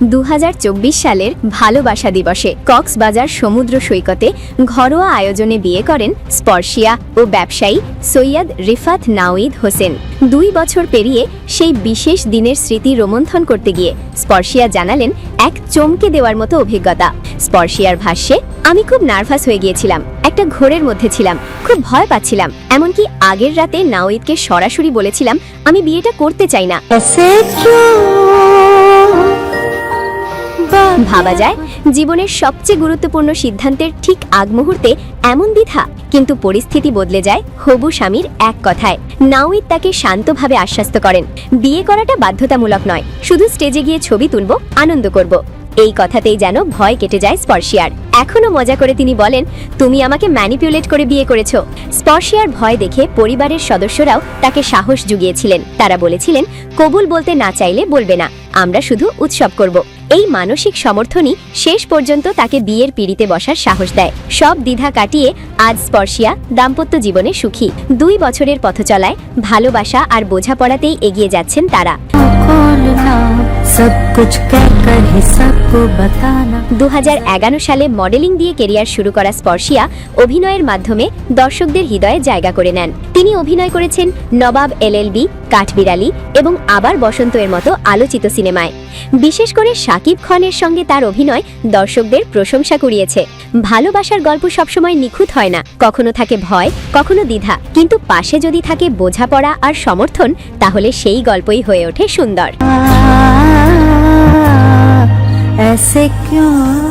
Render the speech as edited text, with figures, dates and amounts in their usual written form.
2024 সালের ভালোবাসা দিবসে কক্সবাজার সমুদ্র সৈকতে ঘরোয়া আয়োজনে বিয়ে করেন স্পর্শিয়া ও ব্যবসায়ী সৈয়দ রিফাত নাওঈদ হোসেন। 2 বছর পেরিয়ে সেই বিশেষ দিনের স্মৃতি রোমন্থন করতে গিয়ে স্পর্শিয়া জানালেন এক চমকে দেওয়ার মতো অভিজ্ঞতা। স্পর্শিয়ার ভাষ্যে, আমি খুব নার্ভাস হয়ে গিয়েছিলাম, একটা ঘোরের মধ্যে ছিলাম, খুব ভয় পাচ্ছিলাম। এমনকি আগের রাতে নাওঈদকে সরাসরি বলেছিলাম আমি বিয়েটা করতে চাই না। ভাবা যায় জীবনের সবচেয়ে গুরুত্বপূর্ণ সিদ্ধান্তের ঠিক আগ মুহূর্তে এমন দ্বিধা, কিন্তু পরিস্থিতি বদলে যায় হবু স্বামীর এক কথায়। নাওঈদ তাকে শান্তভাবে আশ্বস্ত করেন বিয়ে করাটা বাধ্যতামূলক নয়, শুধু স্টেজে গিয়ে ছবি তুলব, আনন্দ করব। এই কথাতেই যেন ভয় কেটে যায় স্পর্শিয়ার। এখনো মজা করে তিনি বলেন, তুমি আমাকে ম্যানিপুলেট করে বিয়ে করেছো। স্পর্শিয়ার ভয় দেখে পরিবারের সদস্যরাও তাকে সাহস জুগিয়েছিলেন। তারা বলেছিলেন, কবুল বলতে না চাইলে বলবে না, আমরা শুধু উৎসব করব। এই মানসিক সমর্থনই শেষ পর্যন্ত তাকে বিয়ের পিঁড়িতে বসার সাহস দেয়। সব দ্বিধা কাটিয়ে আজ স্পর্শিয়া দাম্পত্য জীবনে সুখী। 2 বছরের পথচলায় ভালোবাসা আর বোঝাপড়াতেই এগিয়ে যাচ্ছেন তারা। 2011 সালে মডেলিং দিয়ে কেরিয়ার শুরু করা স্পর্শিয়া অভিনয়ের মাধ্যমে দর্শকদের হৃদয়ে জায়গা করে নেন। তিনি অভিনয় করেছেন নবাব LLB, কাঠবিড়ালি এবং আবার বসন্ত এর মতো আলোচিত সিনেমায়। বিশেষ করে শাকিব খানের সঙ্গে তার অভিনয় দর্শকদের প্রশংসা কুড়িয়েছে। ভালোবাসার গল্প সবসময় নিখুঁত হয় না, কখনো থাকে ভয়, কখনো দ্বিধা, কিন্তু পাশে যদি থাকে বোঝাপড়া আর সমর্থন, তাহলে সেই গল্পই হয়ে ওঠে সুন্দর। ऐसे क्यों